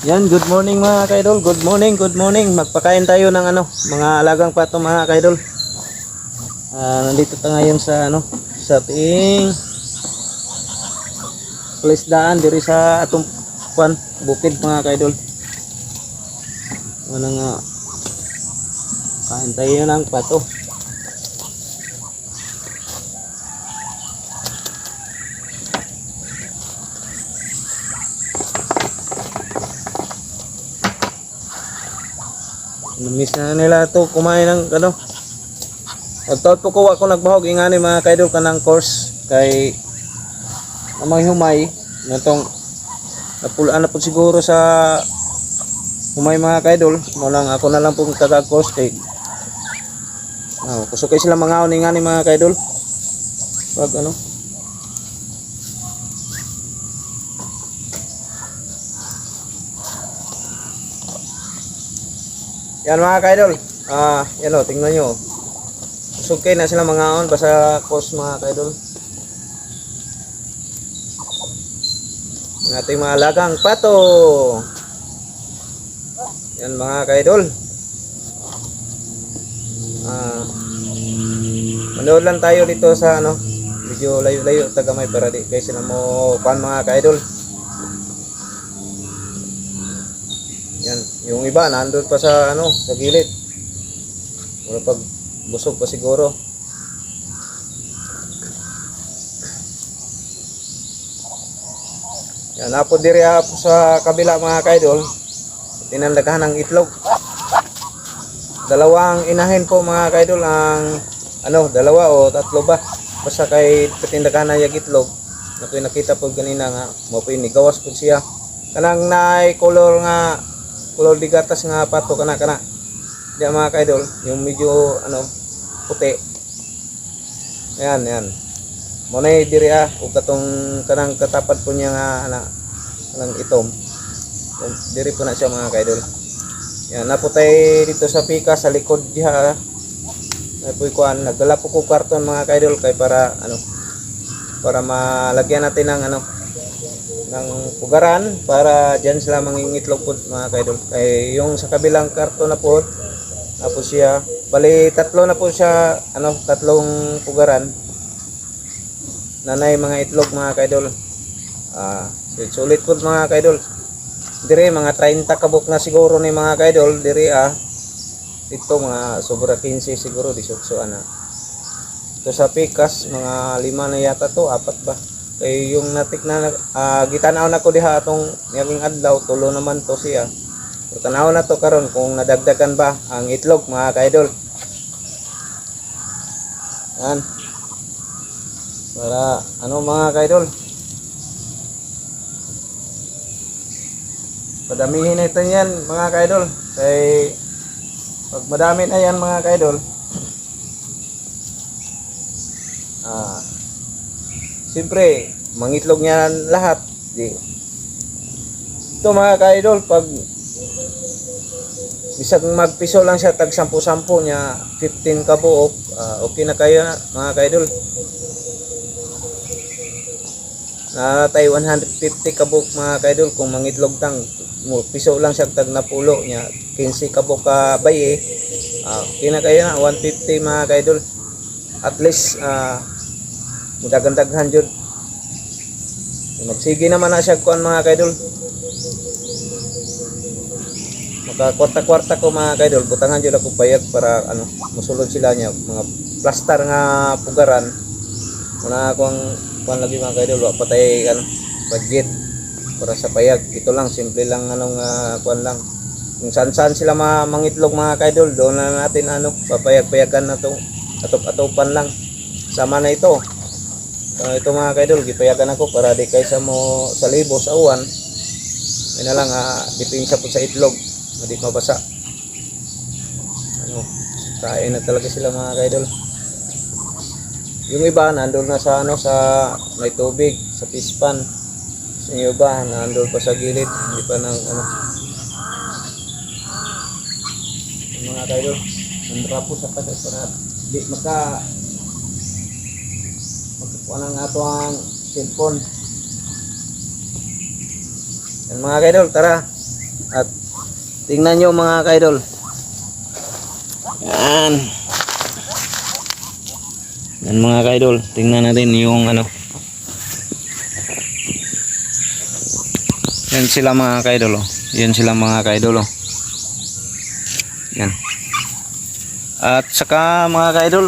Yan, good morning mga kaidol. Good morning, good morning. Magpakain tayo ng mga alagang pato mga kaidol. Nandito tayo ngayon sa sa ating palisdaan diri sa atong bukid mga kaidol. Wala nga kain tayo ng pato. Namiss na nila to kumain ng Nagtaot po ko ako nagbahog ingani mga kaidol kanang course kay amang humay natong napulaan na po siguro sa humay mga kaidol mo lang ako na lang po taga course kay kusog kay sila mga ingani mga kaidol pag yan mga kaidol yan o tingnan nyo sukay na sila mga on basta course mga kaidol ng ating mga alagang pato. Yan mga kaidol manood lang tayo dito sa medyo layo-layo tagamay para di kayo sila mo pan mga kaidol. Yan yung iba nandun pa sa sa gilid wala pag busog pa siguro. Yan napo diri po sa kabila mga kaidol tinandagahan ng itlog. Dalawang inahin po mga kaidol ang dalawa o tatlo ba basta kay tinandagahan na yung itlog na po nakita po ganina nga mo po gawas po siya kanang nay color di gatas nga pato kana diyan mga kaidol yung medyo puti. Yan mo na diri ug katong kanang katapat po niya nga kanang itom diri po na siya mga kaidol. Yan naputay dito sa pika sa likod diha napoy kuan nagdala po ko karton mga kaidol kay para para malagyan natin ng pugaran para diyan sila mangingitlog po mga kaidol. Kay yung sa kabilang karton na po tapos siya bali tatlo na po siya tatlong pugaran nanay mga itlog mga kaidol. Sulit po mga kaidol dire mga 30 kabuk na siguro ni mga kaidol dire ito mga sobra 15 siguro 18 ito sa pikas mga 5 na yata to 4 ba kay yung natik na gitanaw na ko diha atong naging adlaw tulo naman to siya. So, tanaw na to karon kung nadagdagan ba ang itlog mga kaidol. Yan para mga kaidol padamihin ito yan mga kaidol kay pag madami na yan mga kaidol siyempre mangitlog niya lahat ito mga kaidol pag bisag magpiso lang siya tag 10-10 niya 15 kabuok okay na kayo mga kaidol na tayo 150 kabuk mga kaidol kung mangitlog tang piso lang siya tag napulo niya 15 kabuk ka baye okay na kayo na 150 mga kaidol at least mudagandaghan jud magsige naman na siya kuan mga kaidol maka kwarta-kwarta ko mga kaidol butangan jud ako bayad para mosulod sila niya mga plaster nga pugaran muna akong kuan lagi mga kaidol wa patay budget para sa payag ito lang simple lang kuan lang kung saan sila mangitlog mga kaidol doon na natin papayag-payagan na to atop-atopan lang sama na ito ito mga kaidol gipayagan ako para di kaysa mo sa libo sa uwan ay na lang dipinsa po sa itlog hindi mabasa kain na talaga sila mga kaidol. Yung iba nandun na sa sa may tubig sa pispan yung iba nandun pa sa gilid hindi pa nang yung mga kaidol nandrapo sa patas para di magkakuha ng ato ang cellphone. Yan mga kaidol, tara At tingnan nyo mga kaidol. Yan. Yan mga kaidol. Tingnan natin yung ano. Yan sila mga kaidol. Oh. Yan sila mga kaidol. Oh. Yan. At saka mga kaidol.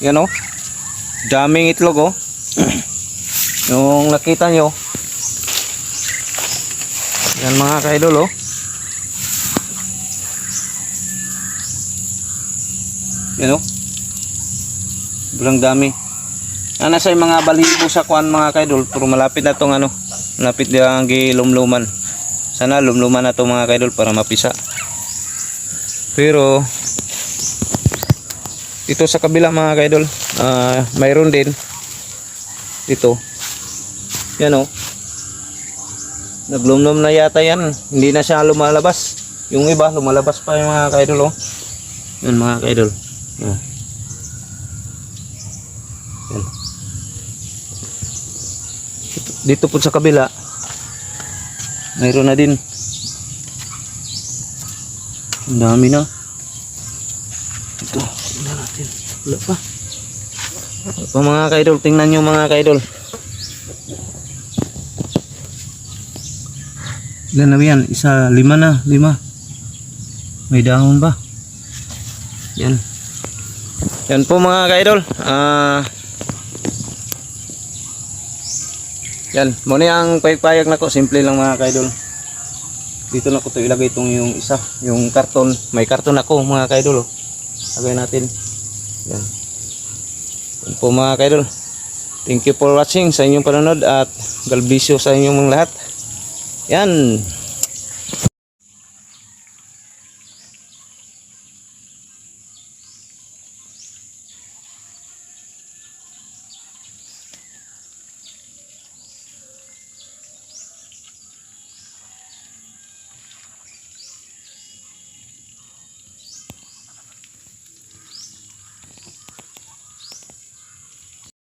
Yan oh. Daming itlog oh. Yung nakita nyo. Yan mga kaidol oh. Yan oh. Sobrang dami. Nasa yung mga balibo sa kuan mga kaidol. Pero malapit na tong ano. Malapit na ang gilumluman. Sana lumluman na to mga kaidol para mapisa. Pero ito sa kabila mga kaidol. Mayroon din. Ito. Yan oh. Naglumlum na yata yan. Hindi na siya lumalabas. Yung iba lumalabas pa yung mga kaidol oh. Yan mga kaidol. Yan. Yan. Dito po sa kabila mayroon na din. Ang dami na. Ito, tingnan natin. Wala pa. Wala pa mga kaidol. Tingnan nyo mga kaidol. Ilan na yan? Isa, 5 na. 5. May dahon ba? Yan. Yan po mga kaidol. Yan. Muna ang payag-payag na ko. Simple lang mga kaidol. Dito na ko ito ilagay itong yung isa. Yung karton. May karton ako mga kaidol. Oh. Lagay natin. Yan. Yan po mga kaidol. Thank you for watching sa inyong panonood. At galbisyo sa inyong mga lahat. Yan.